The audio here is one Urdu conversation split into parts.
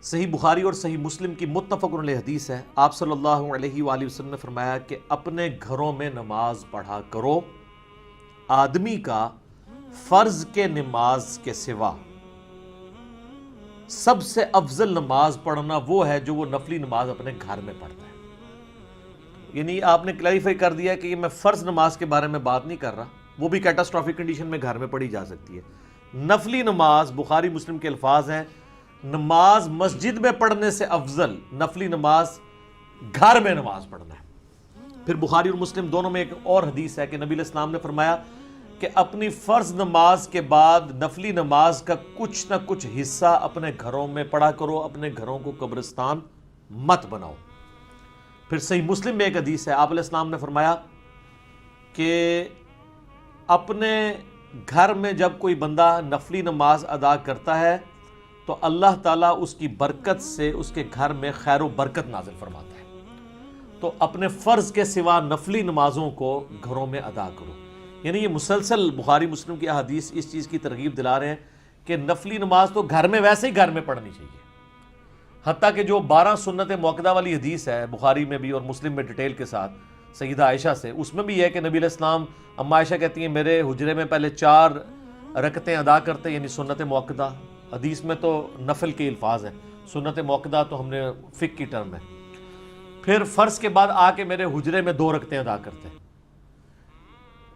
صحیح بخاری اور صحیح مسلم کی متفق علیہ حدیث ہے، آپ صلی اللہ علیہ وآلہ وسلم نے فرمایا کہ اپنے گھروں میں نماز پڑھا کرو، آدمی کا فرض کے نماز کے سوا سب سے افضل نماز پڑھنا وہ ہے جو وہ نفلی نماز اپنے گھر میں پڑھتا ہے۔ یعنی آپ نے کلیریفائی کر دیا کہ یہ میں فرض نماز کے بارے میں بات نہیں کر رہا، وہ بھی کیٹاسٹرافک کنڈیشن میں گھر میں پڑھی جا سکتی ہے۔ نفلی نماز بخاری مسلم کے الفاظ ہیں، نماز مسجد میں پڑھنے سے افضل نفلی نماز گھر میں نماز پڑھنا ہے۔ پھر بخاری اور مسلم دونوں میں ایک اور حدیث ہے کہ نبی علیہ السلام نے فرمایا کہ اپنی فرض نماز کے بعد نفلی نماز کا کچھ نہ کچھ حصہ اپنے گھروں میں پڑھا کرو، اپنے گھروں کو قبرستان مت بناؤ۔ پھر صحیح مسلم میں ایک حدیث ہے، آپ علیہ السلام نے فرمایا کہ اپنے گھر میں جب کوئی بندہ نفلی نماز ادا کرتا ہے تو اللہ تعالیٰ اس کی برکت سے اس کے گھر میں خیر و برکت نازل فرماتا ہے۔ تو اپنے فرض کے سوا نفلی نمازوں کو گھروں میں ادا کرو۔ یعنی یہ مسلسل بخاری مسلم کی احادیث اس چیز کی ترغیب دلا رہے ہیں کہ نفلی نماز تو گھر میں ویسے ہی گھر میں پڑھنی چاہیے۔ حتیٰ کہ جو 12 سنت موقدہ والی حدیث ہے بخاری میں بھی اور مسلم میں ڈیٹیل کے ساتھ سیدہ عائشہ سے، اس میں بھی یہ ہے کہ نبی علیہ السلام، اما عائشہ کہتی ہیں میرے حجرے میں پہلے 4 رکعتیں ادا کرتے، یعنی سنت موقدہ۔ حدیث میں تو نفل کے الفاظ ہیں، سنت موقدہ تو ہم نے فقہ کی ٹرم ہے۔ پھر فرض کے بعد آ کے میرے حجرے میں 2 رکعتیں ادا کرتے،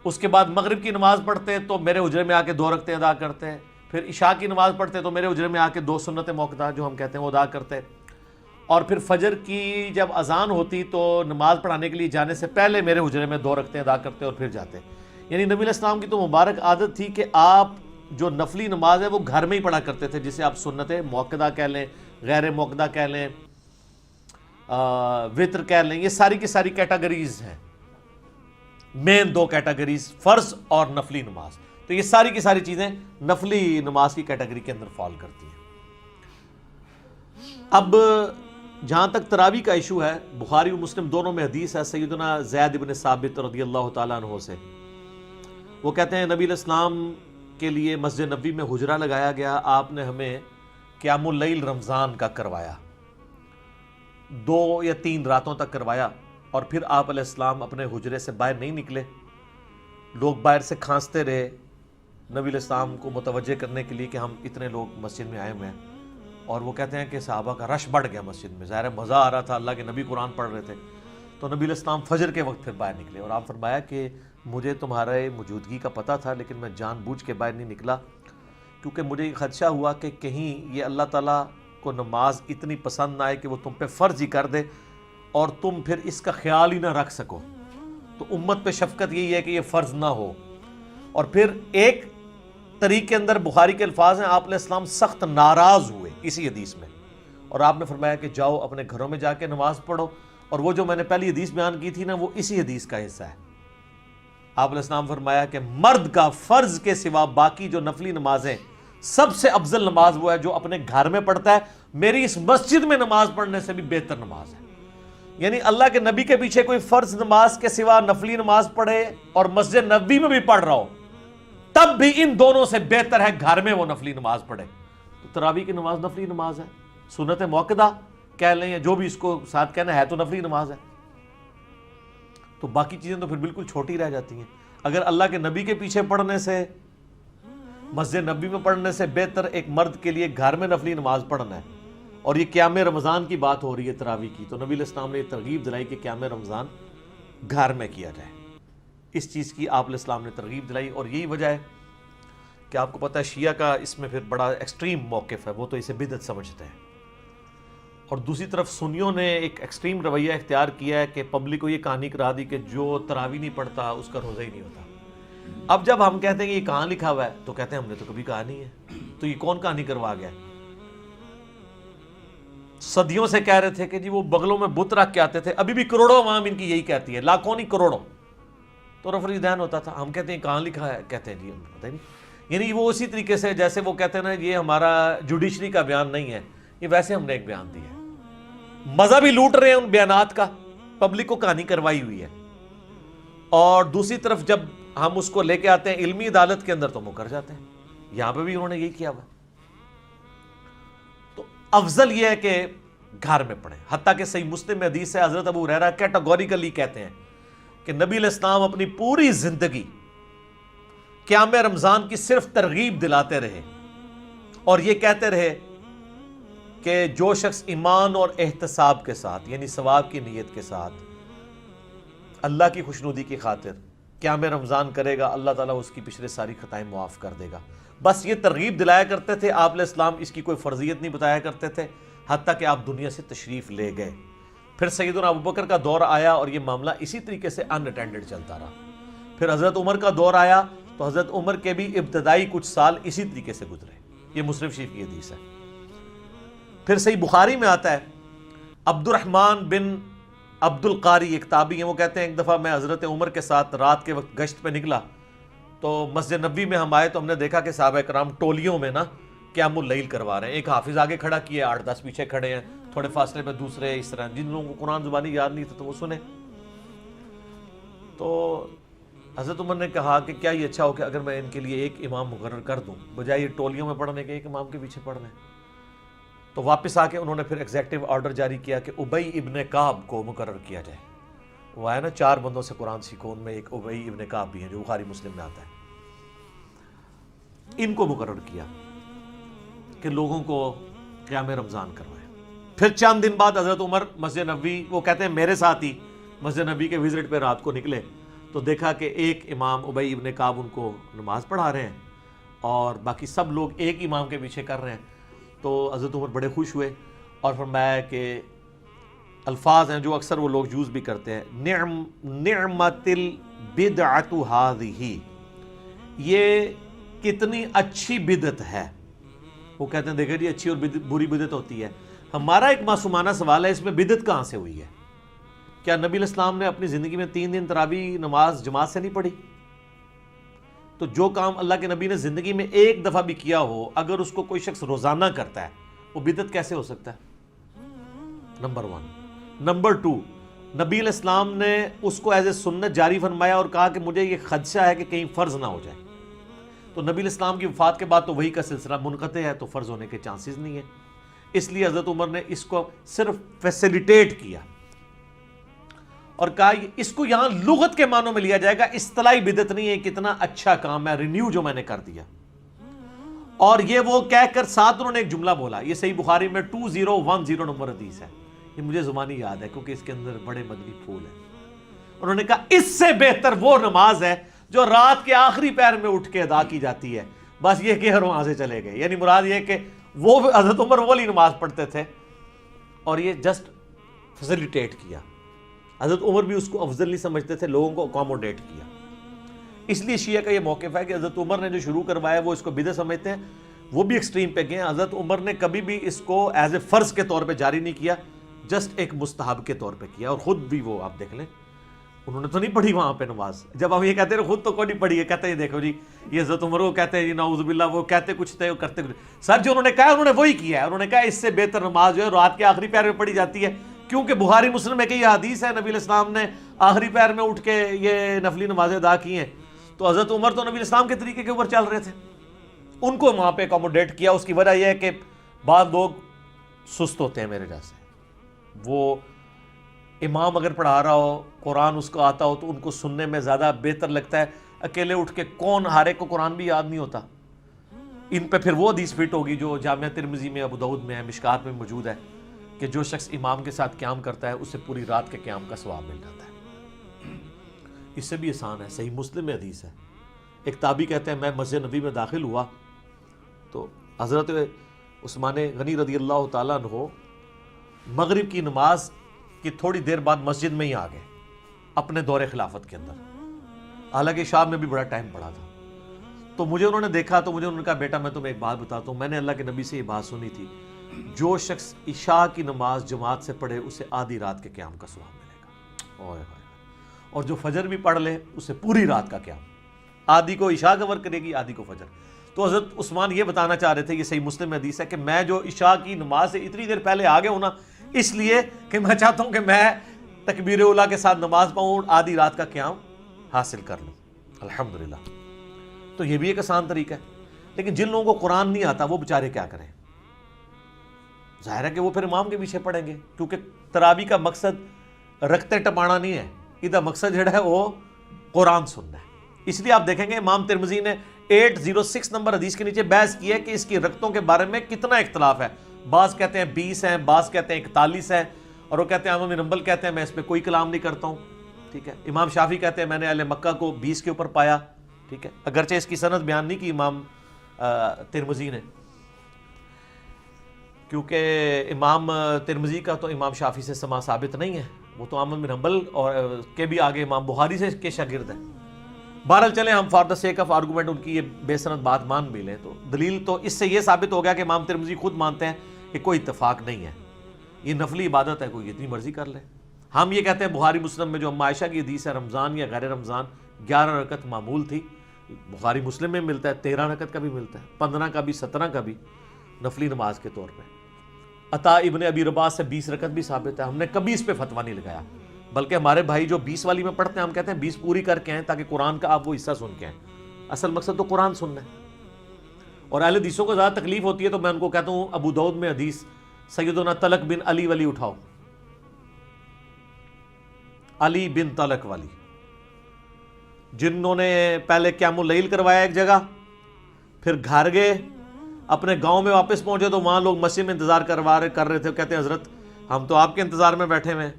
اس کے بعد مغرب کی نماز پڑھتے تو میرے حجرے میں آ کے 2 رکعتیں ادا کرتے ہیں، پھر عشاء کی نماز پڑھتے تو میرے حجرے میں آ کے 2 سنت موقدہ جو ہم کہتے ہیں وہ ادا کرتے، اور پھر فجر کی جب اذان ہوتی تو نماز پڑھانے کے لیے جانے سے پہلے میرے حجرے میں 2 رکعتیں ادا کرتے اور پھر جاتے۔ یعنی نبی علیہ السلام کی تو مبارک عادت تھی کہ آپ جو نفلی نماز ہے وہ گھر میں ہی پڑھا کرتے تھے، جسے آپ سنت موقدہ کہہ لیں، غیر موقدہ کہہ لیں، وتر کہہ لیں، یہ ساری کی ساری کیٹیگریز ہیں، مین 2 کیٹیگریز فرض اور نفلی نماز، تو یہ ساری کی ساری چیزیں نفلی نماز کی کیٹیگری کے اندر فال کرتی ہیں۔ اب جہاں تک تراویح کا ایشو ہے، بخاری و مسلم دونوں میں حدیث ہے سیدنا زید بن ثابت رضی اللہ تعالیٰ عنہ سے، وہ کہتے ہیں نبی علیہ السلام کے لیے مسجد نبوی میں حجرہ لگایا گیا، آپ نے ہمیں قیام اللیل رمضان کا کروایا، 2 یا 3 راتوں تک کروایا، اور پھر آپ علیہ السلام اپنے حجرے سے باہر نہیں نکلے، لوگ باہر سے کھانستے رہے نبی علیہ السلام کو متوجہ کرنے کے لیے کہ ہم اتنے لوگ مسجد میں آئے ہوئے ہیں، اور وہ کہتے ہیں کہ صحابہ کا رش بڑھ گیا مسجد میں، ظاہر ہے مزہ آ رہا تھا، اللہ کے نبی قرآن پڑھ رہے تھے، تو نبی علیہ السلام فجر کے وقت پھر باہر نکلے، اور آپ فرمایا کہ مجھے تمہارے موجودگی کا پتہ تھا لیکن میں جان بوجھ کے باہر نہیں نکلا، کیونکہ مجھے یہ خدشہ ہوا کہ کہیں یہ اللہ تعالیٰ کو نماز اتنی پسند نہ آئے کہ وہ تم پہ فرض ہی کر دے اور تم پھر اس کا خیال ہی نہ رکھ سکو، تو امت پہ شفقت یہی ہے کہ یہ فرض نہ ہو۔ اور پھر ایک طریق کے اندر بخاری کے الفاظ ہیں، آپ علیہ السلام سخت ناراض ہوئے اسی حدیث میں، اور آپ نے فرمایا کہ جاؤ اپنے گھروں میں جا کے نماز پڑھو، اور وہ جو میں نے پہلی حدیث بیان کی تھی نا وہ اسی حدیث کا حصہ ہے۔ آپ علیہ السلام فرمایا کہ مرد کا فرض کے سوا باقی جو نفلی نمازیں، سب سے افضل نماز وہ ہے جو اپنے گھر میں پڑھتا ہے، میری اس مسجد میں نماز پڑھنے سے بھی بہتر نماز ہے۔ یعنی اللہ کے نبی کے پیچھے کوئی فرض نماز کے سوا نفلی نماز پڑھے اور مسجد نبوی میں بھی پڑھ رہا ہو، تب بھی ان دونوں سے بہتر ہے گھر میں وہ نفلی نماز پڑھے۔ تو تراویح کی نماز نفلی نماز ہے، سنت موقدہ کہہ لیں یا جو بھی اس کو ساتھ کہنا ہے تو نفلی نماز ہے، تو باقی چیزیں تو پھر بالکل چھوٹی رہ جاتی ہیں۔ اگر اللہ کے نبی کے پیچھے پڑھنے سے، مسجد نبی میں پڑھنے سے بہتر ایک مرد کے لیے گھر میں نفلی نماز پڑھنا ہے، اور یہ قیام رمضان کی بات ہو رہی ہے تراویح کی، تو نبی علیہ السلام نے یہ ترغیب دلائی کہ قیام رمضان گھر میں کیا جائے، اس چیز کی آپ علیہ السلام نے ترغیب دلائی، اور یہی وجہ ہے کہ آپ کو پتہ ہے شیعہ کا اس میں پھر بڑا ایکسٹریم موقف ہے، وہ تو اسے بدعت سمجھتے ہیں، اور دوسری طرف سنیوں نے ایک ایکسٹریم رویہ اختیار کیا ہے کہ پبلک کو یہ کہانی کرا دی کہ جو تراویح نہیں پڑھتا اس کا روزہ ہی نہیں ہوتا۔ اب جب ہم کہتے ہیں کہ یہ کہاں لکھا ہوا ہے تو کہتے ہیں ہم نے تو کبھی کہا نہیں ہے، تو یہ کون کہانی کروا گیا؟ صدیوں سے کہہ رہے تھے کہ جی وہ بغلوں میں بت رکھ کے آتے تھے، ابھی بھی کروڑوں عوام ان کی یہی کہتی ہے، لاکھوں نہیں کروڑوں، تو رفع دین ہوتا تھا۔ ہم کہتے ہیں کہاں لکھا ہے، کہتے ہیں جی ہم پتہ نہیں، یعنی وہ اسی طریقے سے جیسے وہ کہتے ہیں نا یہ ہمارا جوڈیشری کا بیان نہیں ہے، یہ ویسے ہم نے ایک بیان دیا ہے، مزہ بھی لوٹ رہے ہیں ان بیانات کا، پبلک کو کہانی کروائی ہوئی ہے، اور دوسری طرف جب ہم اس کو لے کے آتے ہیں علمی عدالت کے اندر تو مکر جاتے ہیں۔ یہاں پہ بھی انہوں نے یہی کیا ہوا۔ تو افضل یہ ہے کہ گھر میں پڑھیں. حتیٰ کہ صحیح مسلم میں حدیث ہے, حضرت ابو ہریرہ کیٹیگوریکلی کہتے ہیں کہ نبی علیہ السلام اپنی پوری زندگی قیام رمضان کی صرف ترغیب دلاتے رہے اور یہ کہتے رہے کہ جو شخص ایمان اور احتساب کے ساتھ, یعنی ثواب کی نیت کے ساتھ, اللہ کی خوشنودی کی خاطر قیام رمضان کرے گا, اللہ تعالیٰ اس کی پچھلے ساری خطائیں معاف کر دے گا. بس یہ ترغیب دلایا کرتے تھے. آپ علیہ السلام اس کی کوئی فرضیت نہیں بتایا کرتے تھے حتیٰ کہ آپ دنیا سے تشریف لے گئے. پھر سیدنا ابوبکر کا دور آیا اور یہ معاملہ اسی طریقے سے ان اٹینڈڈ چلتا رہا. پھر حضرت عمر کا دور آیا تو حضرت عمر کے بھی ابتدائی کچھ سال اسی طریقے سے گزرے. یہ مسلم شریف کی حدیث ہے. پھر صحیح بخاری میں آتا ہے, عبد الرحمن بن عبد القاری ایک تابعی ہیں, وہ کہتے ہیں ایک دفعہ میں حضرت عمر کے ساتھ رات کے وقت گشت پہ نکلا تو مسجد نبوی میں ہم آئے تو ہم نے دیکھا کہ صحابہ کرام ٹولیوں میں نا قیام اللیل کروا رہے ہیں. ایک حافظ آگے کھڑا کیے, 8-10 پیچھے کھڑے ہیں, تھوڑے فاصلے پہ دوسرے, اس طرح. جن لوگوں کو قرآن زبانی یاد نہیں تھا تو وہ سنے. تو حضرت عمر نے کہا کہ کیا یہ اچھا ہو کہ اگر میں ان کے لیے ایک امام مقرر کر دوں بجائے یہ ٹولیوں میں پڑھنے کے ایک امام کے پیچھے پڑھ رہے ہیں. تو واپس آ کے انہوں نے پھر ایگزیکٹو آرڈر جاری کیا کہ ابی ابن کعب کو مقرر کیا جائے. وہ آیا نا 4 بندوں سے قرآن سیکھو, ان میں ایک ابی ابن کعب بھی ہیں جو بخاری مسلم میں آتا ہے. ان کو مقرر کیا کہ لوگوں کو قیام رمضان کروائے. پھر چند دن بعد حضرت عمر مسجد نبوی, وہ کہتے ہیں میرے ساتھ ہی مسجد نبوی کے وزٹ پہ رات کو نکلے تو دیکھا کہ ایک امام ابی ابن کعب ان کو نماز پڑھا رہے ہیں اور باقی سب لوگ ایک امام کے پیچھے کر رہے ہیں. تو حضرت عمر بڑے خوش ہوئے اور فرمایا کہ الفاظ ہیں جو اکثر وہ لوگ یوز بھی کرتے ہیں, نعمت البدعۃ ھذہ, یہ کتنی اچھی بدعت ہے. وہ کہتے ہیں دیکھیں جی اچھی اور بری بدعت ہوتی ہے. ہمارا ایک معصومانہ سوال ہے, اس میں بدعت کہاں سے ہوئی ہے؟ کیا نبی علیہ السلام نے اپنی زندگی میں 3 دن تراویح نماز جماعت سے نہیں پڑھی؟ تو جو کام اللہ کے نبی نے زندگی میں ایک دفعہ بھی کیا ہو, اگر اس کو کوئی شخص روزانہ کرتا ہے وہ بدعت کیسے ہو سکتا ہے؟ نمبر 1. نمبر 2, نبی علیہ السلام نے اس کو ایز اے سنت جاری فرمایا اور کہا کہ مجھے یہ خدشہ ہے کہ کہیں فرض نہ ہو جائے. تو نبی علیہ السلام کی وفات کے بعد تو وہی کا سلسلہ منقطع ہے, تو فرض ہونے کے چانسز نہیں ہے. اس لیے حضرت عمر نے اس کو صرف فیسیلیٹیٹ کیا اور کہا اس کو یہاں لغت کے معنوں میں لیا جائے گا, اصطلاحی بدعت نہیں ہے. کتنا اچھا کام ہے, رینیو جو میں نے کر دیا. اور یہ وہ کہہ کر ساتھ انہوں نے ایک جملہ بولا, یہ صحیح بخاری میں 2010 نمبر حدیث ہے. یہ مجھے زبانی یاد ہے کیونکہ اس کے اندر بڑے مدنی پھول ہیں. انہوں نے کہا اس سے بہتر وہ نماز ہے جو رات کے آخری پہر میں اٹھ کے ادا کی جاتی ہے. بس یہ کہ وہاں سے چلے گئے, یعنی مراد یہ کہ وہ حضرت عمر وہ والی نماز پڑھتے تھے اور یہ جسٹ فیسیلیٹیٹ کیا. حضرت عمر بھی اس کو افضل نہیں سمجھتے تھے, لوگوں کو اکوموڈیٹ کیا. اس لیے شیعہ کا یہ موقف ہے کہ حضرت عمر نے جو شروع کروایا وہ اس کو بدعت سمجھتے ہیں, وہ بھی ایکسٹریم پہ گئے ہیں. حضرت عمر نے کبھی بھی اس کو ایز اے فرض کے طور پہ جاری نہیں کیا, جسٹ ایک مستحب کے طور پہ کیا. اور خود بھی وہ آپ دیکھ لیں, انہوں نے تو نہیں پڑھی وہاں پہ نماز. جب ہم یہ کہتے ہیں خود تو کوئی نہیں پڑھی ہے, کہتے ہیں دیکھو جی یہ حضرت عمر وہ کہتے ہیں جی نعوذ باللہ, وہ کہتے کچھ تھے وہ کرتے کچھ. سر جو انہوں نے کہا انہوں نے وہی کیا ہے. انہوں نے کہا اس سے بہتر نماز جو ہے رات کے آخری پہر میں پڑھی جاتی ہے, کیونکہ بخاری مسلم میں کہ یہ حدیث ہے نبی علیہ السلام نے آخری پہر میں اٹھ کے یہ نفلی نمازیں ادا کی ہیں. تو حضرت عمر تو نبی علیہ السلام کے طریقے کے اوپر چل رہے تھے, ان کو وہاں پہ اکوموڈیٹ کیا. اس کی وجہ یہ ہے کہ بعض لوگ سست ہوتے ہیں میرے جیسے, وہ امام اگر پڑھا رہا ہو قرآن اس کو آتا ہو تو ان کو سننے میں زیادہ بہتر لگتا ہے. اکیلے اٹھ کے کون, ہر ایک کو قرآن بھی یاد نہیں ہوتا. ان پہ پھر وہ حدیث فٹ ہوگی جو جامعہ ترمذی میں, ابو داؤد میں ہے, مشکات میں موجود ہے کہ جو شخص امام کے ساتھ قیام کرتا ہے اسے پوری رات کے قیام کا ثواب مل جاتا ہے. اس سے بھی آسان ہے, صحیح مسلم میں حدیث ہے. ایک تابعی کہتے ہیں میں مسجد نبی میں داخل ہوا تو حضرت عثمان غنی رضی اللہ تعالیٰ عنہ مغرب کی نماز کی تھوڑی دیر بعد مسجد میں ہی آ گئے اپنے دور خلافت کے اندر, حالانکہ شام میں بھی بڑا ٹائم پڑا تھا. تو مجھے انہوں نے دیکھا تو مجھے انہوں نے کہا بیٹا میں تمہیں ایک بات بتاتا ہوں, میں نے اللہ کے نبی سے یہ بات سنی تھی, جو شخص عشاء کی نماز جماعت سے پڑھے اسے آدھی رات کے قیام کا ثواب ملے گا, اور جو فجر بھی پڑھ لے اسے پوری رات کا قیام, آدھی کو عشاء کور کرے گی آدھی کو فجر. تو حضرت عثمان یہ بتانا چاہ رہے تھے, یہ صحیح مسلم میں حدیث ہے کہ میں جو عشاء کی نماز سے اتنی دیر پہلے آ گیا ہوں نا, اس لیے کہ میں چاہتا ہوں کہ میں تکبیر اولیٰ کے ساتھ نماز پڑھوں, آدھی رات کا قیام حاصل کر لوں. الحمدللہ. تو یہ بھی ایک آسان طریقہ ہے. لیکن جن لوگوں کو قرآن نہیں آتا وہ بیچارے کیا کریں, ظاہر ہے کہ وہ پھر امام کے پیچھے پڑھیں گے، کیونکہ تراویح کا مقصد رکھتے ٹپانا نہیں ہے، ادھر مقصد جڑا ہے وہ قرآن سننا ہے۔ اس لیے آپ دیکھیں گے امام ترمذی نے 806 نمبر حدیث کے نیچے بحث کی ہے کہ اس کی رکعتوں کے بارے میں کتنا اختلاف ہے، بعض کہتے ہیں 20 ہیں، بعض کہتے ہیں 41 ہیں، اور وہ کہتے ہیں احمد بن حنبل کہتے ہیں میں اس پہ کوئی کلام نہیں کرتا ہوں، ٹھیک ہے۔ امام شافعی کہتے ہیں میں نے اہل مکہ کو 20 کے اوپر پایا، ٹھیک ہے، اگرچہ اس کی سند بیان نہیں کی امام ترمذی نے، کیونکہ امام ترمذی کا تو امام شافعی سے سماع ثابت نہیں ہے، وہ تو احمد بن حنبل اور کے بھی آگے امام بخاری سے کے شاگرد ہیں۔ بہرحال چلیں ہم for the sake of argument ان کی یہ بے سند بات مان بھی لیں، تو دلیل تو اس سے یہ ثابت ہو گیا کہ امام ترمذی خود مانتے ہیں کہ کوئی اتفاق نہیں ہے، یہ نفلی عبادت ہے، کوئی جتنی مرضی کر لے۔ ہم یہ کہتے ہیں بخاری مسلم میں جو ام عائشہ کی حدیث ہے رمضان یا غیر رمضان 11 رکعت معمول تھی، بخاری مسلم میں ملتا ہے 13 رکعت کا بھی ملتا ہے، 15 کا بھی 17 کا بھی نفلی نماز کے طور پہ۔ عطا ابن ابی رباح سے 20 رکعت بھی ثابت ہے، ہم نے کبھی اس پہ فتویٰ نہیں لگایا، بلکہ ہمارے بھائی جو 20 والی میں پڑھتے ہیں ہم کہتے ہیں 20 پوری کر کے آئیں تاکہ قرآن کا آپ وہ حصہ سن کے آئیں، اصل مقصد تو قرآن سننا ہے۔ اور اہل حدیثوں کو زیادہ تکلیف ہوتی ہے تو میں ان کو کہتا ہوں ابو داؤد میں حدیث سیدنا طلق بن علی ولی اٹھاؤ، علی بن طلق والی، جنہوں نے پہلے قیام اللیل کروایا ایک جگہ، پھر گھر گئے، اپنے گاؤں میں واپس پہنچے تو وہاں لوگ مسجد میں انتظار کر رہے تھے، کہتے ہیں حضرت ہم تو آپ کے انتظار میں بیٹھے ہوئے ہیں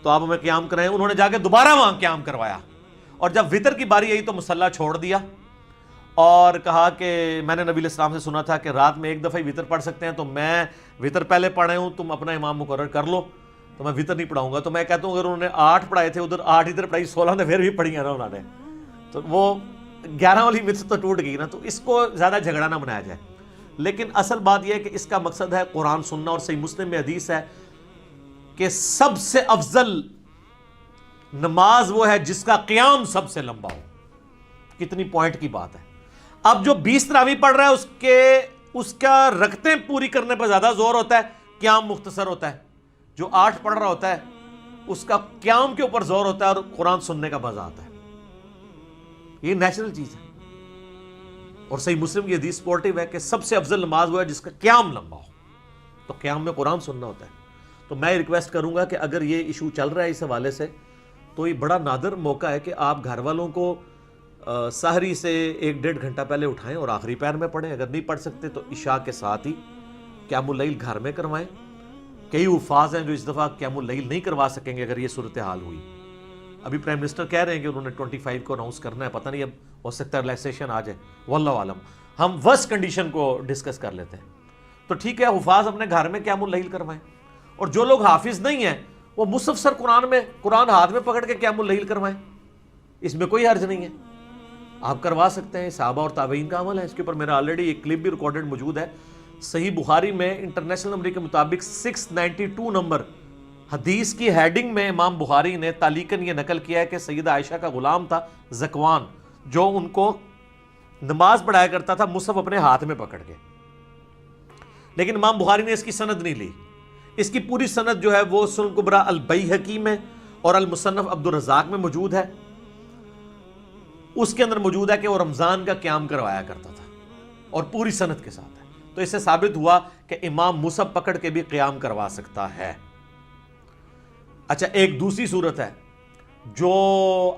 تو آپ ہمیں قیام کرائیں۔ انہوں نے جا کے دوبارہ وہاں قیام کروایا، اور جب وطر کی باری آئی تو مصلی چھوڑ دیا اور کہا کہ میں نے نبی علیہ السلام سے سنا تھا کہ رات میں ایک دفعہ ہی وطر پڑھ سکتے ہیں، تو میں وطر پہلے پڑھے ہوں، تم اپنا امام مقرر کر لو، تو میں وطر نہیں پڑھاؤں گا۔ تو میں کہتا ہوں اگر انہوں نے 8 پڑھائے تھے ادھر 8 ادھر پڑھائی، 16 نے پھر بھی پڑھی ہیں نا انہوں نے، تو وہ 11 والی مت تو ٹوٹ گئی نا، تو اس کو زیادہ جھگڑا نہ بنایا جائے۔ لیکن اصل بات یہ ہے کہ اس کا مقصد ہے قرآن سننا، اور صحیح مسلم میں حدیث ہے کہ سب سے افضل نماز وہ ہے جس کا قیام سب سے لمبا ہو۔ کتنی پوائنٹ کی بات ہے۔ اب جو 20 تراویح پڑھ رہا ہے اس کا رکعتیں پوری کرنے پر زیادہ زور ہوتا ہے، قیام مختصر ہوتا ہے۔ جو 8 پڑھ رہا ہوتا ہے اس کا قیام کے اوپر زور ہوتا ہے اور قرآن سننے کا مزہ آتا ہے، یہ نیچرل چیز ہے۔ اور صحیح مسلم کی حدیث سپورٹیو ہے کہ سب سے افضل نماز وہ ہے جس کا قیام لمبا ہو، تو قیام میں قرآن سننا ہوتا ہے۔ تو میں ریکویسٹ کروں گا کہ اگر یہ ایشو چل رہا ہے اس حوالے سے تو یہ بڑا نادر موقع ہے کہ آپ گھر والوں کو سحری سے 1-1.5 گھنٹہ پہلے اٹھائیں اور آخری پہر میں پڑھیں، اگر نہیں پڑھ سکتے تو عشاء کے ساتھ ہی قیام اللیل گھر میں کروائیں۔ کئی حفاظ ہیں جو اس دفعہ قیام اللیل نہیں کروا سکیں گے اگر یہ صورتحال ہوئی۔ ابھی پرائم منسٹر کہہ رہے ہیں کہ انہوں نے 25 کو اناؤنس کرنا ہے، پتہ نہیں اب ہو سکتا ہے ریلیکسیشن آ جائے، واللہ عالم۔ ہم ورسٹ کنڈیشن کو ڈسکس کر لیتے ہیں، تو ٹھیک ہے حفاظ اپنے گھر میں قیام اللیل کروائیں، اور جو لوگ حافظ نہیں ہیں وہ مصحف سر قرآن ہاتھ میں پکڑ کے قیام اللیل کروائیں، اس میں کوئی حرج نہیں ہے، آپ کروا سکتے ہیں۔ صحابہ اور تابعین کا عمل ہے، اس کے اوپر میرا آلریڈی ایک کلپ بھی ریکارڈڈ موجود ہے۔ صحیح بخاری میں انٹرنیشنل نمبر کے مطابق 692 نمبر حدیث کی ہیڈنگ میں امام بخاری نے تعلیقاً یہ نقل کیا ہے کہ سیدہ عائشہ کا غلام تھا زکوان، جو ان کو نماز پڑھایا کرتا تھا مصحف اپنے ہاتھ میں پکڑ کے، لیکن امام بخاری نے اس کی سند نہیں لی۔ اس کی پوری سند جو ہے وہ سنن کبریٰ البیہقی میں اور المصنف عبد الرزاق میں موجود ہے۔ اس کے اندر موجود ہے کہ وہ رمضان کا قیام کروایا کرتا تھا، اور پوری سند کے ساتھ ہے، تو اس سے ثابت ہوا کہ امام مصحف پکڑ کے بھی قیام کروا سکتا ہے۔ اچھا، ایک دوسری صورت ہے جو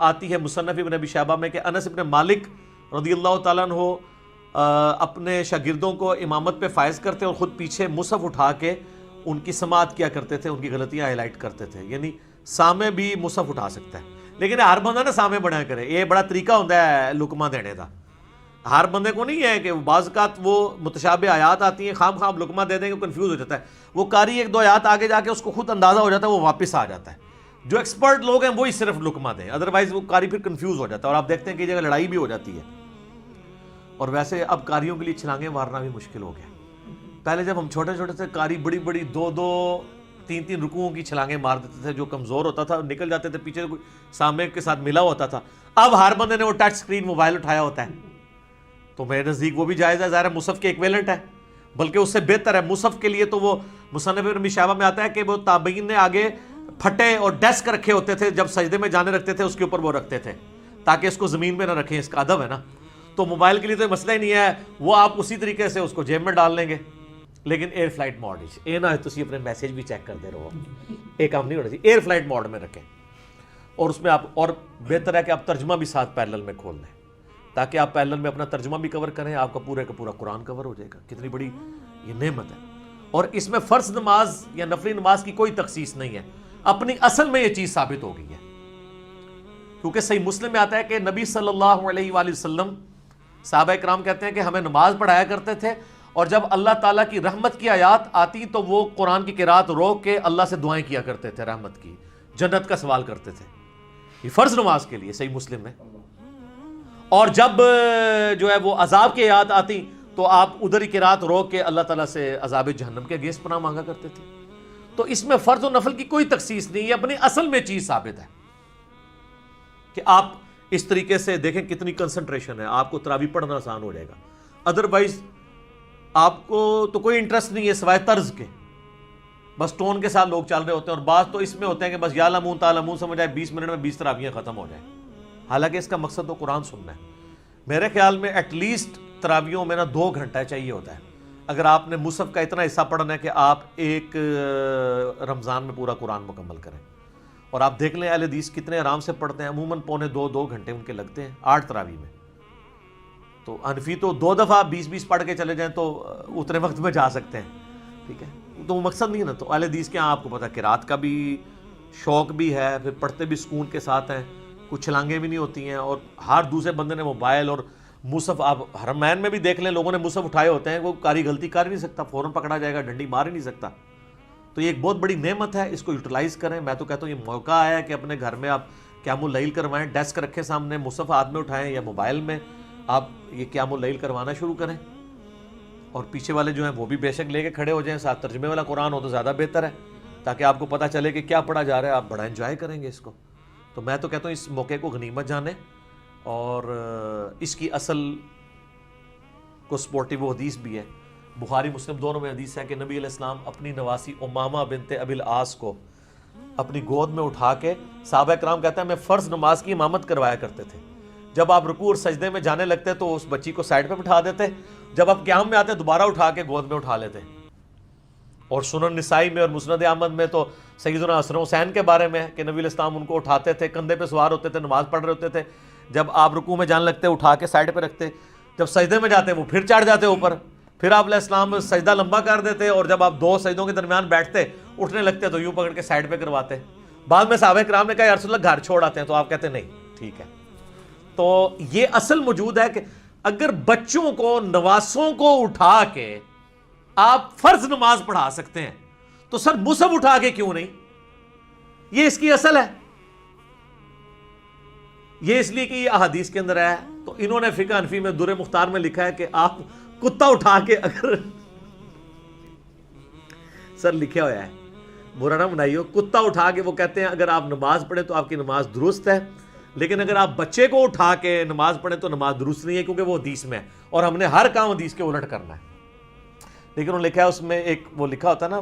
آتی ہے مصنف ابن ابی شیبہ میں کہ انس ابن مالک رضی اللہ تعالیٰ عنہ اپنے شاگردوں کو امامت پہ فائز کرتے اور خود پیچھے مصحف اٹھا کے ان کی سماعت کیا کرتے تھے، ان کی غلطیاں ہائی لائٹ کرتے تھے، یعنی سامع بھی مصحف اٹھا سکتا ہے، لیکن ہر بندہ نہ سامع بنایا کرے، یہ بڑا طریقہ ہوتا ہے لقمہ دینے کا۔ ہر بندے کو نہیں ہے کہ بعض اوقات وہ متشابہ آیات آتی ہیں، خام لقمہ دے دیں گے، کنفیوز ہو جاتا ہے، وہ قاری 1-2 آیات آگے جا کے اس کو خود اندازہ ہو جاتا ہے، وہ واپس آ جاتا ہے۔ جو ایکسپرٹ لوگ ہیں وہی صرف لقمہ دیں، ادروائز وہ قاری پھر کنفیوز ہو جاتا ہے، اور آپ دیکھتے ہیں کہ جگہ لڑائی بھی ہو جاتی ہے۔ اور ویسے اب قاریوں کے لیے چھلانگیں مارنا بھی مشکل ہو گیا۔ پہلے جب ہم چھوٹے چھوٹے تھے قاری بڑی 2-2 3-3 رکوعوں کی چھلانگیں مار دیتے تھے، جو کمزور ہوتا تھا نکل جاتے تھے، پیچھے کوئی سامنے کے ساتھ ملا ہوتا تھا۔ اب ہر بندے نے وہ ٹچ سکرین موبائل اٹھایا ہوتا ہے، تو میرے نزدیک وہ بھی جائز ہے، ظاہر ہے مصحف کے ایکویلنٹ ہے، بلکہ اس سے بہتر ہے۔ مصحف کے لیے تو وہ مصنف ابن ابی شیبہ میں آتا ہے کہ وہ تابعین نے آگے پھٹے اور ڈیسک رکھے ہوتے تھے، جب سجدے میں جانے رکھتے تھے اس کے اوپر وہ رکھتے تھے تاکہ اس کو زمین میں نہ رکھیں، اس کا ادب ہے نا۔ تو موبائل کے لیے تو مسئلہ ہی نہیں ہے، وہ آپ اسی طریقے سے اس کو جیب میں ڈال لیں گے، لیکن ایئر فلائٹ موڈ یہ نہ تسی اپنے میسیج بھی چیک کرتے رہو، یہ کام نہیں ہونا چاہیے، ایئر فلائٹ موڈ میں رکھیں، اور اس میں آپ، اور بہتر ہے کہ آپ ترجمہ بھی ساتھ پیرلل میں کھول لیں تاکہ آپ پیرلل میں اپنا ترجمہ بھی کور کریں، آپ کا پورے کا پورا قرآن کور ہو جائے گا۔ کتنی بڑی یہ نعمت ہے، اور اس میں فرض نماز یا نفلی نماز کی کوئی تخصیص نہیں ہے، اپنی اصل میں یہ چیز ثابت ہو گئی ہے، کیونکہ صحیح مسلم میں آتا ہے کہ نبی صلی اللہ علیہ وآلہ وسلم، صحابہ کرام کہتے ہیں کہ ہمیں نماز پڑھایا کرتے تھے، اور جب اللہ تعالیٰ کی رحمت کی آیات آتی تو وہ قرآن کی قرات روک کے اللہ سے دعائیں کیا کرتے تھے، رحمت کی، جنت کا سوال کرتے تھے، یہ فرض نماز کے لیے صحیح مسلم میں۔ اور جب جو ہے وہ عذاب کی آیات آتی تو آپ ادھر ہی قرات روک کے اللہ تعالیٰ سے عذاب جہنم کے اگینسٹ پناہ مانگا کرتے تھے۔ تو اس میں فرض و نفل کی کوئی تخصیص نہیں، یہ اپنی اصل میں چیز ثابت ہے کہ آپ اس طریقے سے دیکھیں کتنی کنسنٹریشن ہے، آپ کو تراویح پڑھنا آسان ہو جائے گا۔ ادروائز آپ کو تو کوئی انٹرسٹ نہیں ہے سوائے طرز کے، بس ٹون کے ساتھ لوگ چل رہے ہوتے ہیں، اور بعض تو اس میں ہوتے ہیں کہ بس یا لمون تا لمون سمجھ آئے 20 منٹ میں 20 تراویحیں ختم ہو جائیں، حالانکہ اس کا مقصد تو قرآن سننا ہے۔ میرے خیال میں ایٹ لیسٹ تراویحوں میں 2 گھنٹہ چاہیے ہوتا ہے، اگر آپ نے مصحف کا اتنا حصہ پڑھنا ہے کہ آپ ایک رمضان میں پورا قرآن مکمل کریں۔ اور آپ دیکھ لیں اہل حدیث کتنے آرام سے پڑھتے ہیں، عموماً پونے 2 گھنٹے ان کے لگتے ہیں 8 تراویح میں، تو حنفی تو 2 دفعہ 20 پڑھ کے چلے جائیں تو اتنے وقت میں جا سکتے ہیں، ٹھیک ہے، تو وہ مقصد نہیں ہے نا۔ تو اہل حدیث کے ہاں آپ کو پتہ قرات کا بھی شوق بھی ہے، پھر پڑھتے بھی سکون کے ساتھ ہیں، کچھ چھلانگیں بھی نہیں ہوتی ہیں، اور ہر دوسرے بندے نے موبائل اور مصحف، آپ حرمین میں بھی دیکھ لیں لوگوں نے مصحف اٹھائے ہوتے ہیں، وہ کاری غلطی کر نہیں سکتا، فوراً پکڑا جائے گا، ڈنڈی مار ہی نہیں سکتا۔ تو یہ ایک بہت بڑی نعمت ہے، اس کو یوٹیلائز کریں۔ میں تو کہتا ہوں یہ موقع آیا ہے کہ اپنے گھر میں آپ قیام اللیل کروائیں، ڈیسک رکھیں سامنے، مصحف ہاتھ میں اٹھائیں یا موبائل میں آپ یہ قیام اللیل کروانا شروع کریں، اور پیچھے والے جو ہیں وہ بھی بے شک لے کے کھڑے ہو جائیں، ساتھ ترجمے والا قرآن ہو تو زیادہ بہتر ہے، تاکہ آپ کو پتہ چلے کہ کیا پڑھا جا رہا ہے، آپ بڑا انجوائے کریں گے اس کو۔ تو میں تو کہتا ہوں اس موقع کو غنیمت جانیں، اور اس کی اصل کو سپورٹیو حدیث بھی ہے، بخاری مسلم دونوں میں حدیث ہے کہ نبی علیہ السلام اپنی نواسی امامہ بنت ابی العاص کو اپنی گود میں اٹھا کے، صحابہ کرام کہتے ہیں میں فرض نماز کی امامت کروایا کرتے تھے، جب آپ رکوع اور سجدے میں جانے لگتے تو اس بچی کو سائڈ پہ بٹھا دیتے، جب آپ قیام میں آتے دوبارہ اٹھا کے گود میں اٹھا لیتے۔ اور سنن نسائی میں اور مسند احمد میں تو سیدنا حسن حسین کے بارے میں کہ نبی علیہ السلام ان کو اٹھاتے تھے، کندھے پہ سوار ہوتے تھے، نماز پڑھ رہے ہوتے تھے، جب آپ رکوع میں جانے لگتے اٹھا کے سائڈ پہ رکھتے، جب سجدے میں جاتے وہ پھر چڑھ جاتے اوپر، پھر آپ علیہ السلام سجدہ لمبا کر دیتے، اور جب آپ 2 سجدوں کے درمیان بیٹھتے اٹھنے لگتے تو یوں پکڑ کے سائڈ پہ کرواتے۔ بعد میں صحابہ کرام نے کہا یا رسول اللہ گھر چھوڑ آتے ہیں، تو آپ کہتے نہیں ٹھیک ہے۔ تو یہ اصل موجود ہے کہ اگر بچوں کو، نواسوں کو اٹھا کے آپ فرض نماز پڑھا سکتے ہیں تو سر مصحف اٹھا کے کیوں نہیں؟ یہ اس کی اصل ہے، یہ اس لیے کہ یہ احادیث کے اندر ہے۔ تو انہوں نے فقہ حنفی میں در مختار میں لکھا ہے کہ آپ کتا اٹھا کے، اگر سر لکھا ہوا ہے، برا نہ منائیو، کتا اٹھا کے، وہ کہتے ہیں اگر آپ نماز پڑھیں تو آپ کی نماز درست ہے، لیکن اگر آپ بچے کو اٹھا کے نماز پڑھیں تو نماز درست نہیں ہے، کیونکہ وہ حدیث میں ہے اور ہم نے ہر کام حدیث کے الٹ کرنا ہے۔ لیکن انہوں نے لکھا ہے اس میں ایک وہ لکھا ہوتا ہے نا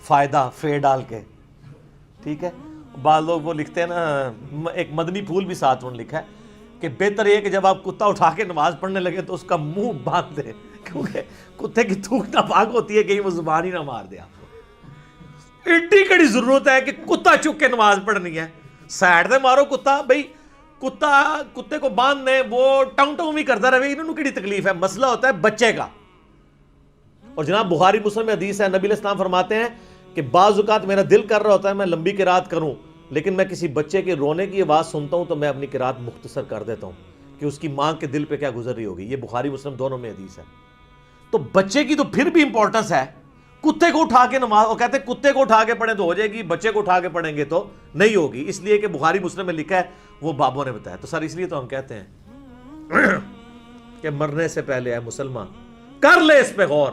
فائدہ، فے ڈال کے، ٹھیک ہے، بعض لوگ وہ لکھتے ہیں نا، ایک مدنی پھول بھی ساتھ انہوں نے لکھا ہے کہ بہتر یہ کہ جب آپ کتا اٹھا کے نماز پڑھنے لگے تو اس کا منہ باندھ دے، کیونکہ کتے کی تھوک ناپاک ہوتی ہے، کہیں وہ زبان ہی نہ مار دے آپ کو۔ اتنی کڑی ضرورت ہے کہ کتا چک کے نماز پڑھنی ہے، سائڈ سے مارو کتا، بھائی کتے کو باندھ دیں، وہ ٹاؤں ٹاؤں بھی کرتا رہے، انہوں نے کڑی تکلیف ہے، مسئلہ ہوتا ہے بچے کا۔ اور جناب بخاری مسلم میں حدیث ہے، نبی علیہ السلام فرماتے ہیں کہ بعض اوقات میرا دل کر رہا ہوتا ہے میں لمبی قرات کروں، لیکن میں کسی بچے کے رونے کی آواز سنتا ہوں تو میں اپنی قرات مختصر کر دیتا ہوں کہ اس کی ماں کے دل پہ کیا گزر رہی ہوگی۔ یہ بخاری مسلم دونوں میں حدیث ہے۔ تو بچے کی تو پھر بھی امپورٹنس ہے، کتے کو اٹھا کے نماز، وہ کہتے ہیں کتے کو اٹھا کے پڑھیں تو ہو جائے گی، بچے کو اٹھا کے پڑھیں گے تو نہیں ہوگی، اس لیے کہ بخاری مسلم میں لکھا ہے، وہ بابوں نے بتایا۔ تو سر اس لیے تو ہم کہتے ہیں کہ مرنے سے پہلے اے مسلمان کر لے اس پہ غور،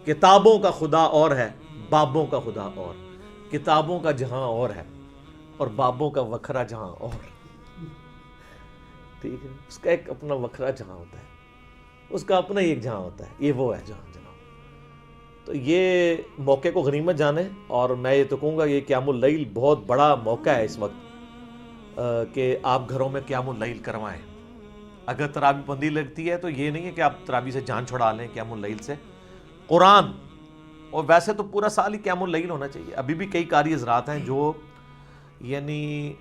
کتابوں کا خدا اور ہے، بابوں کا خدا اور، کتابوں کا جہاں اور ہے اور بابوں کا وکھرا جہاں اور، ٹھیک ہے، اس کا ایک اپنا وکھرا جہاں ہوتا ہے، اس کا اپنا ہی ایک جہاں ہوتا ہے، یہ وہ ہے جہاں جناب۔ تو یہ موقع کو غنیمت جانیں، اور میں یہ تو کہوں گا یہ قیام اللیل بہت بڑا موقع ہے اس وقت کہ آپ گھروں میں قیام اللیل کروائیں۔ اگر تراویح بندی لگتی ہے تو یہ نہیں ہے کہ آپ تراویح سے جان چھڑا لیں، قیام اللیل سے قرآن اور ویسے تو پورا سال ہی قیام اللیل ہونا چاہیے. ابھی بھی کئی قاری حضرات ہیں جو یعنی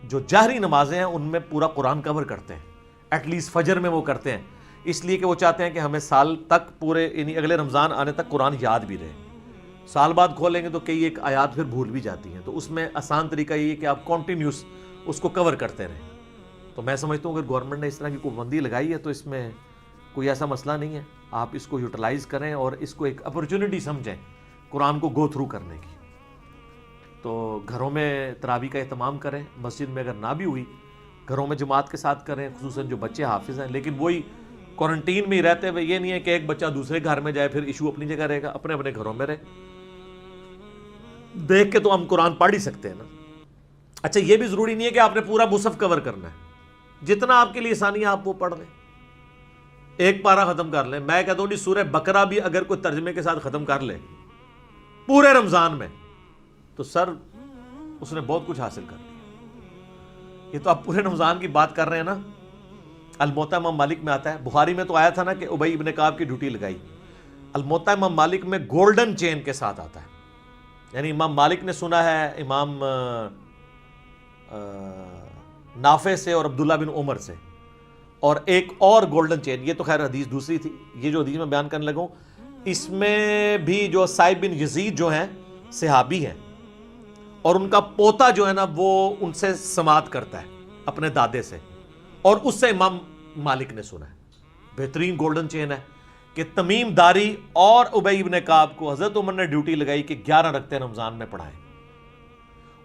جو جہری نمازیں ہیں ان میں پورا قرآن کور کرتے ہیں, ایٹ لیسٹ فجر میں وہ کرتے ہیں, اس لیے کہ وہ چاہتے ہیں کہ ہمیں سال تک پورے یعنی اگلے رمضان آنے تک قرآن یاد بھی رہے. سال بعد کھولیں گے تو کئی ایک آیات پھر بھول بھی جاتی ہیں, تو اس میں آسان طریقہ یہ ہے کہ آپ کنٹینیوس اس کو کور کرتے رہیں. تو میں سمجھتا ہوں اگر گورنمنٹ نے اس طرح کی پابندی لگائی ہے تو اس میں کوئی ایسا مسئلہ نہیں ہے, آپ اس کو یوٹیلائز کریں اور اس کو ایک اپرچونٹی سمجھیں قرآن کو گو تھرو کرنے کی. تو گھروں میں تراویح کا اہتمام کریں, مسجد میں اگر نہ بھی ہوئی گھروں میں جماعت کے ساتھ کریں, خصوصاً جو بچے حافظ ہیں. لیکن وہی کوارنٹین میں ہی رہتے ہوئے یہ نہیں ہے کہ ایک بچہ دوسرے گھر میں جائے پھر ایشو اپنی جگہ رہے گا, اپنے اپنے گھروں میں رہے. دیکھ کے تو ہم قرآن پڑھ ہی سکتے ہیں نا. اچھا یہ بھی ضروری نہیں ہے کہ آپ نے پورا مصحف کور کرنا ہے, جتنا آپ کے لیے آسانی ہے آپ وہ پڑھ لیں, ایک پارہ ختم کر لیں. میں کہتا ہوں سورہ بقرہ بھی اگر کوئی ترجمے کے ساتھ ختم کر لے پورے رمضان میں تو سر اس نے بہت کچھ حاصل کر لیا. یہ تو آپ پورے رمضان کی بات کر رہے ہیں نا. الموطا امام مالک میں آتا ہے, بخاری میں تو آیا تھا نا کہ ابی ابن کعب کی ڈیوٹی لگائی. الموطا امام مالک میں گولڈن چین کے ساتھ آتا ہے, یعنی امام مالک نے سنا ہے امام نافع سے اور عبداللہ بن عمر سے, اور ایک اور گولڈن چین, یہ تو خیر حدیث دوسری تھی, یہ جو حدیث میں بیان کرنے لگا ہوں اس میں بھی جو سائب بن یزید جو ہیں صحابی ہیں, اور ان کا پوتا جو ہے نا وہ ان سے سماعت کرتا ہے اپنے دادے سے, اور اس سے امام مالک نے سنا ہے. بہترین گولڈن چین ہے کہ تمیم داری اور ابی ابن کعب کو حضرت عمر نے ڈیوٹی لگائی کہ 11 رکعتیں رمضان میں پڑھائیں.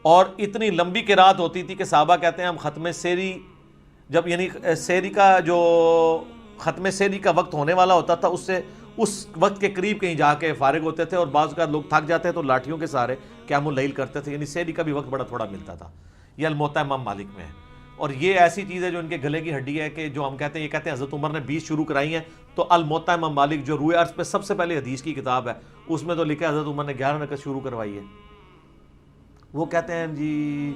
اور اتنی لمبی قرات ہوتی تھی کہ صحابہ کہتے ہیں ہم ختم سیری جب یعنی سیری کا جو ختم سیری کا وقت ہونے والا ہوتا تھا اس سے اس وقت کے قریب کہیں جا کے فارغ ہوتے تھے, اور بعض اوقات لوگ تھک جاتے تو لاٹھیوں کے سہارے قیام اللیل کرتے تھے, یعنی سیری کا بھی وقت بڑا تھوڑا ملتا تھا. یہ الموطا امام مالک میں ہے. اور یہ ایسی چیز ہے جو ان کے گلے کی ہڈی ہے کہ جو ہم کہتے ہیں, یہ کہتے ہیں حضرت عمر نے 20 شروع کرائی ہیں, تو الموطا امام مالک جو روئے عرض پہ سب سے پہلے حدیث کی کتاب ہے اس میں تو لکھا ہے حضرت عمر نے 11 رکعت شروع کروائی ہے. وہ کہتے ہیں جی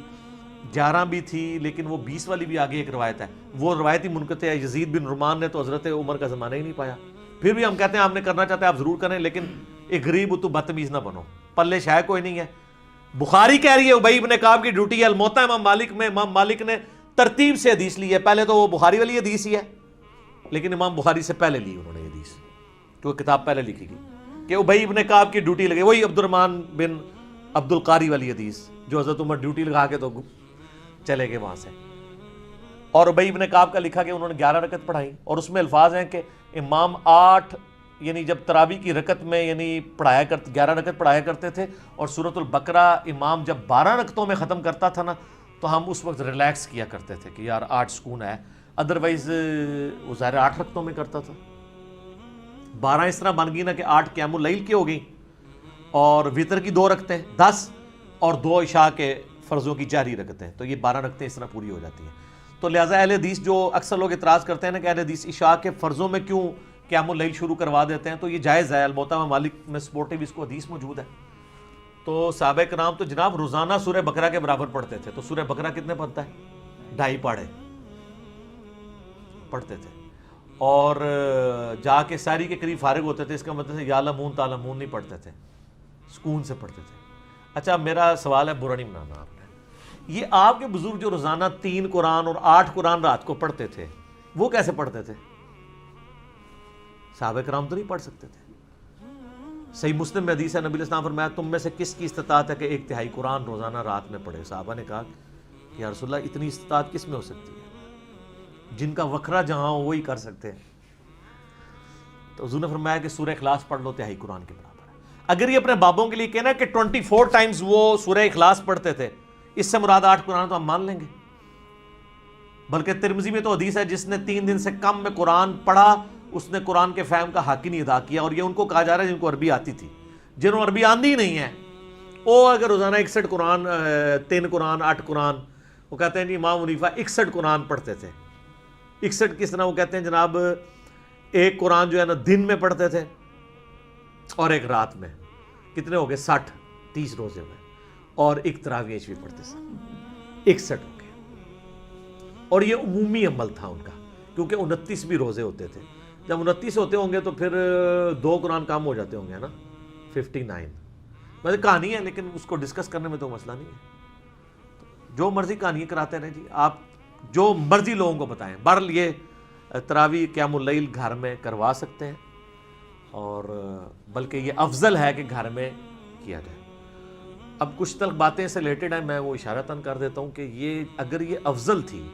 11 بھی تھی لیکن وہ 20 والی بھی آگے ایک روایت ہے, وہ روایتی منقطع ہے. یزید بن رمان نے تو حضرت عمر کا زمانہ ہی نہیں پایا. پھر بھی ہم کہتے ہیں آپ نے کرنا چاہتے ہیں آپ ضرور کریں, لیکن ایک غریب تو بدتمیز نہ بنو, پلے شاید کوئی نہیں ہے. بخاری کہہ رہی ہے ابی ابن کعب کی ڈیوٹی ہے الموطا امام مالک میں. امام مالک نے ترتیب سے حدیث لی ہے, پہلے تو وہ بخاری والی حدیث ہی ہے لیکن امام بخاری سے پہلے لی انہوں نے حدیث, کیونکہ کتاب پہلے لکھی گئی کہ ابی ابن کعب کی ڈیوٹی لگی, وہی عبد الرحمن بن عبد القاری والی حدیث جو حضرت عمر ڈیوٹی لگا کے تو چلے گئے وہاں سے. اور ابی ابن کعب کا لکھا کہ انہوں نے 11 رکعت پڑھائی, اور اس میں الفاظ ہیں کہ امام 8 یعنی جب تراویح کی رکعت میں یعنی 11 رکعت پڑھایا کرتے تھے, اور سورۃ البقرہ امام جب 12 رکعتوں میں ختم کرتا تھا نا تو ہم اس وقت ریلیکس کیا کرتے تھے کہ یار 8 سکون ہے, ادروائز وہ ظاہر 8 رکعتوں میں کرتا تھا. 12 اس طرح بن گئی نا کہ 8 قیام اللیل کی ہو گئی, اور وطر کی 2 رکعتیں 10, اور 2 عشاء کے فرضوں کی 4 رکعتیں, تو یہ 12 رکعتیں اس طرح پوری ہو جاتی ہیں. تو لہٰذا اہل حدیث جو اکثر لوگ اعتراض کرتے ہیں نا کہ اہل حدیث عشاء کے فرضوں میں کیوں قیام اللیل شروع کروا دیتے ہیں, تو یہ جائز ہے. الموطا امام مالک میں سپورٹیو اس کو حدیث موجود ہے. تو صحابہ کرام تو جناب روزانہ سورہ بقرہ کے برابر پڑھتے تھے. تو سورہ بقرہ کتنے پڑھتا ہے؟ 2.5 پاڑے پڑھتے تھے, اور جا کے ساری کے قریب فارغ ہوتے تھے. اس کا مطلب یعلمون تعلمون نہیں پڑھتے تھے, سکون سے پڑھتے تھے. اچھا میرا سوال ہے, برا نہیں منانا آپ نے, یہ آپ کے بزرگ جو روزانہ 3 قرآن اور 8 قرآن رات کو پڑھتے تھے وہ کیسے پڑھتے تھے؟ صحابہ کرام تو نہیں پڑھ سکتے تھے. صحیح مسلم میں حدیث ہے, نبی علیہ السلام فرمایا تم میں سے کس کی استطاعت ہے کہ 1/3 قرآن روزانہ رات میں پڑھے؟ صحابہ نے کہا کہ یا رسول اللہ اتنی استطاعت کس میں ہو سکتی ہے؟ جن کا وکھرا جہاں ہو وہی کر سکتے ہیں. تو حضور نے فرمایا کہ سورہ اخلاص پڑھ لو 1/3 قرآن کے برابر ہے. اگر یہ اپنے بابوں کے لیے کہنا کہ 24 ٹائمز وہ سورہ اخلاص پڑھتے تھے, اس سے مراد 8 قرآن تو ہم مان لیں گے. بلکہ ترمذی میں تو حدیث ہے جس نے 3 دن سے کم میں قرآن پڑھا اس نے قرآن کے فہم کا حق ہی نہیں ادا کیا. اور یہ ان کو کہا جا رہا ہے جن کو عربی آتی تھی. جنہوں عربی آندھی ہی نہیں ہے وہ اگر روزانہ 61 قرآن 3 قرآن 8 قرآن, وہ کہتے ہیں جی امام حنیفہ 61 قرآن پڑھتے تھے. 61 کس طرح؟ وہ کہتے ہیں جناب ایک قرآن جو ہے نا دن میں پڑھتے تھے اور ایک رات میں. کتنے ہو گئے؟ 60 30 روزے میں. اور ایک تراویح بھی پڑھتے تھے, 61 ہو گئے. اور یہ عمومی عمل تھا ان کا, کیونکہ 29 بھی روزے ہوتے تھے. جب 29 ہوتے ہوں گے تو پھر 2 قرآن کام ہو جاتے ہوں گے نا، 59. ویسے کہانی ہے لیکن اس کو ڈسکس کرنے میں تو مسئلہ نہیں ہے. جو مرضی کہانیاں کراتے رہیں جی، آپ جو مرضی لوگوں کو بتائیں. بہرحال یہ تراویح قیام اللیل گھر میں کروا سکتے ہیں، اور بلکہ یہ افضل ہے کہ گھر میں کیا جائے. اب کچھ تلک باتیں سے ریلیٹڈ ہیں، میں وہ اشارتاً کر دیتا ہوں کہ یہ اگر یہ افضل تھی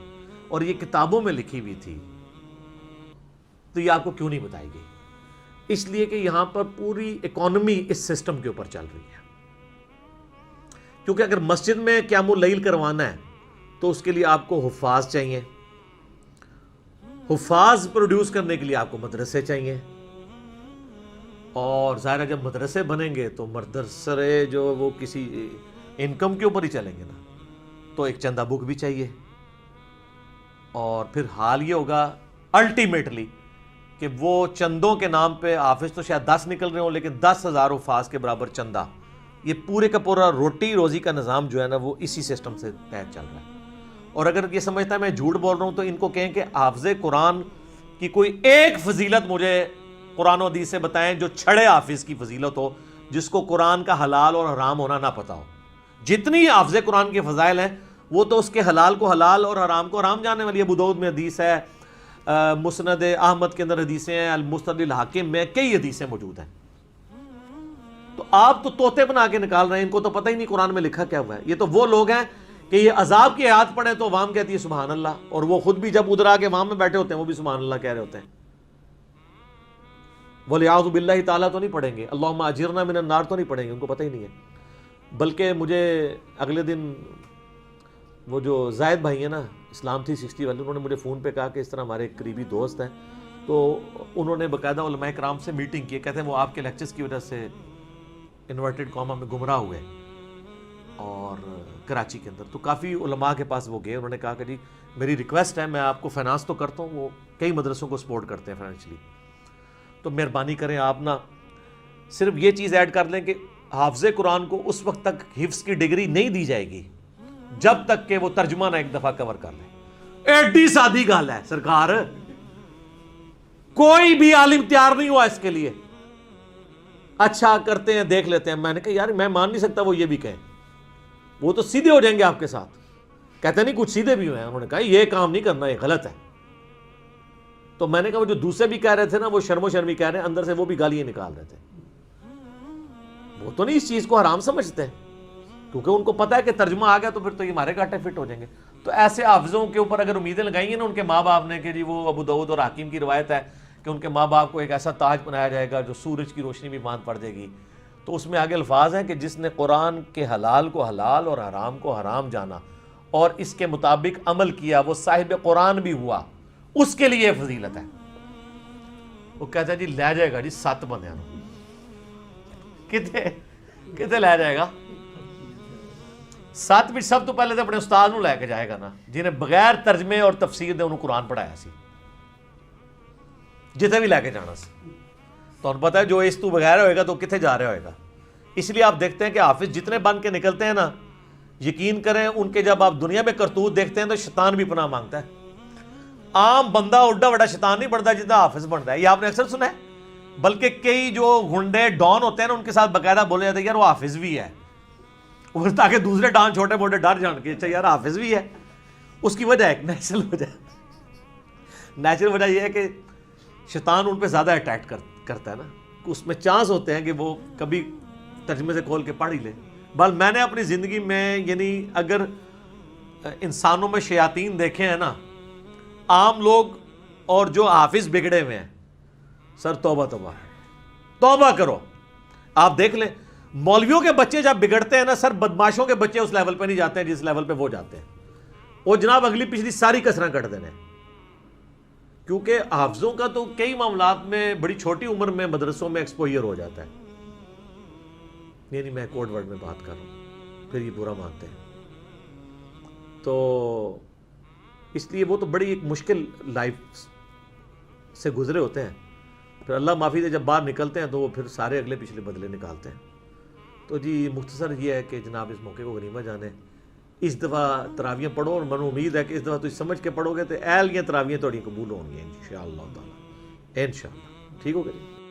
اور یہ کتابوں میں لکھی ہوئی تھی تو یہ آپ کو کیوں نہیں بتائی گئی؟ اس لیے کہ یہاں پر پوری اکانومی اس سسٹم کے اوپر چل رہی ہے. کیونکہ اگر مسجد میں قیام اللیل کروانا ہے تو اس کے لیے آپ کو حفاظ چاہیے، حفاظ پروڈیوس کرنے کے لیے آپ کو مدرسے چاہیے، اور ظاہر ہے جب مدرسے بنیں گے تو مدرسے جو وہ کسی انکم کے اوپر ہی چلیں گے نا، تو ایک چندہ بک بھی چاہیے. اور پھر حال یہ ہوگا الٹیمیٹلی کہ وہ چندوں کے نام پہ حافظ تو شاید 10 نکل رہے ہوں، لیکن 10,000 حفاظ کے برابر چندہ. یہ پورے کا پورا روٹی روزی کا نظام جو ہے نا وہ اسی سسٹم سے تحت چل رہا ہے. اور اگر یہ سمجھتا ہے میں جھوٹ بول رہا ہوں تو ان کو کہیں کہ حافظ قرآن کی کوئی ایک فضیلت مجھے قرآن و حدیث سے بتائیں جو چھڑے حافظ کی فضیلت ہو، جس کو قرآن کا حلال اور حرام ہونا نہ پتا ہو. جتنی حافظ قرآن کے فضائل ہیں وہ تو اس کے حلال کو حلال اور حرام کو حرام جاننے والی ہے. ابو داؤد میں حدیث ہے، مسند احمد کے اندر حدیثیں ہیں، المستدرک الحاکم میں کئی حدیثیں موجود ہیں. تو آپ تو طوطے بنا کے نکال رہے ہیں، ان کو تو پتہ ہی نہیں قرآن میں لکھا کیا ہوا ہے. یہ تو وہ لوگ ہیں کہ یہ عذاب کی آیات پڑھیں تو عوام کہتی ہے سبحان اللہ، اور وہ خود بھی جب ادھر آ کے عوام میں بیٹھے ہوتے ہیں وہ بھی سبحان اللہ کہہ رہے ہوتے ہیں. وَلِعَوْذُ بِاللَّهِ تعالیٰ تو نہیں پڑھیں گے، اللہم اجرنا من النار تو نہیں پڑھیں گے، ان کو پتہ ہی نہیں ہے. بلکہ مجھے اگلے دن وہ جو زائد بھائی ہیں نا اسلام 360 والے، انہوں نے مجھے فون پہ کہا کہ اس طرح ہمارے ایک قریبی دوست ہیں، تو انہوں نے باقاعدہ علماء کرام سے میٹنگ کی. کہتے ہیں وہ آپ کے لیکچرز کی وجہ سے انورٹڈ قوما میں گمراہ ہوئے اور کراچی کے اندر. تو کافی علماء کے پاس وہ گئے، انہوں نے کہا کہ جی میری ریکویسٹ ہے، میں آپ کو فائنانس تو کرتا ہوں، وہ کئی مدرسوں کو سپورٹ کرتے ہیں فائنینشلی، تو مہربانی کریں آپ نا صرف یہ چیز ایڈ کر لیں کہ حافظ قرآن کو اس وقت تک حفظ کی ڈگری نہیں دی جائے گی جب تک کہ وہ ترجمہ نہ ایک دفعہ کور کر لیں. ایڈی سادی گال ہے سرکار، کوئی بھی عالم تیار نہیں ہوا اس کے لیے. اچھا کرتے ہیں دیکھ لیتے ہیں. میں نے کہا یار میں مان نہیں سکتا وہ یہ بھی کہیں، وہ تو سیدھے ہو جائیں گے آپ کے ساتھ. کہتے نہیں کچھ سیدھے بھی ہوئے ہیں، انہوں نے کہا یہ کام نہیں کرنا، یہ غلط ہے. تو میں نے کہا وہ جو دوسرے بھی کہہ رہے تھے نا وہ شرم و شرمی کہہ رہے ہیں، اندر سے وہ بھی گالیاں نکال رہے تھے. وہ تو نہیں اس چیز کو حرام سمجھتے کیونکہ ان کو پتا ہے کہ ترجمہ آ گیا تو پھر تو یہ ہمارے گاٹے فٹ ہو جائیں گے. تو ایسے حافظوں کے اوپر اگر امیدیں لگائیں گے نا ان کے ماں باپ نے کہ جی وہ ابو داؤد اور حاکم کی روایت ہے کہ ان کے ماں باپ کو ایک ایسا تاج بنایا جائے گا جو سورج کی روشنی بھی ماند پڑ جائے گی، تو اس میں آگے الفاظ ہیں کہ جس نے قرآن کے حلال کو حلال اور حرام کو حرام جانا اور اس کے مطابق عمل کیا وہ صاحب قرآن بھی ہوا، اس کے لیے فضیلت ہے. وہ کہتا ہے جی لے جائے گا جی 7 بندیاں کتے لے جائے گا 7 بھی. سب تو پہلے تو اپنے استاد نو لے کے جائے گا نا جنہیں بغیر ترجمے اور تفسیر دے انہوں قرآن پڑھایا سی، جتنے بھی لے کے جانا سی. تو انہوں پتا ہے جو اس تو بغیر ہوئے گا تو کتنے جا رہا ہوئے گا. اس لیے آپ دیکھتے ہیں کہ حافظ جتنے بن کے نکلتے ہیں نا، یقین کریں ان کے جب آپ دنیا میں کرتوت دیکھتے ہیں تو شیطان بھی پناہ مانگتا ہے. عام بندہ اڈا بڑا شیطان نہیں بنتا جتنا حافظ بنتا ہے. یہ آپ نے اکثر سنا ہے. بلکہ کئی جو گنڈے ڈان ہوتے ہیں نا ان کے ساتھ باقاعدہ بولے جاتے ہیں یار وہ حافظ بھی ہے، اور تاکہ دوسرے ڈان چھوٹے موٹے ڈر جان کے اچھا یار حافظ بھی ہے. اس کی وجہ ایک نیچرل وجہ یہ ہے کہ شیطان ان پہ زیادہ اٹیک کرتا ہے نا، اس میں چانس ہوتے ہیں کہ وہ کبھی ترجمے سے کھول کے پڑھ ہی لے. بل میں نے اپنی زندگی میں یعنی اگر انسانوں میں شیاطین دیکھے ہیں نا، عام لوگ اور جو حافظ بگڑے ہوئے ہیں، سر توبہ توبہ توبہ کرو. آپ دیکھ لیں مولویوں کے بچے جب بگڑتے ہیں نا سر، بدماشوں کے بچے اس لیول پہ نہیں جاتے ہیں جس لیول پہ وہ جاتے ہیں. وہ جناب اگلی پچھلی ساری کسریں کٹ دینے، کیونکہ حافظوں کا تو کئی معاملات میں بڑی چھوٹی عمر میں مدرسوں میں ایکسپوئر ہو جاتا ہے. یعنی میں کوڈ ورڈ میں بات کر رہا ہوں، پھر یہ برا مانتے ہیں. تو اس لیے وہ تو بڑی ایک مشکل لائف سے گزرے ہوتے ہیں. پھر اللہ معافی دے جب باہر نکلتے ہیں تو وہ پھر سارے اگلے پچھلے بدلے نکالتے ہیں. تو جی مختصر یہ ہے کہ جناب اس موقع کو غنیمت جانے، اس دفعہ تراویاں پڑھو، اور من امید ہے کہ اس دفعہ تم سمجھ کے پڑھو گے تو اہل یہ تراویاں تھوڑی قبول ہوں گی انشاءاللہ تعالی. انشاءاللہ ٹھیک ہوگا جی.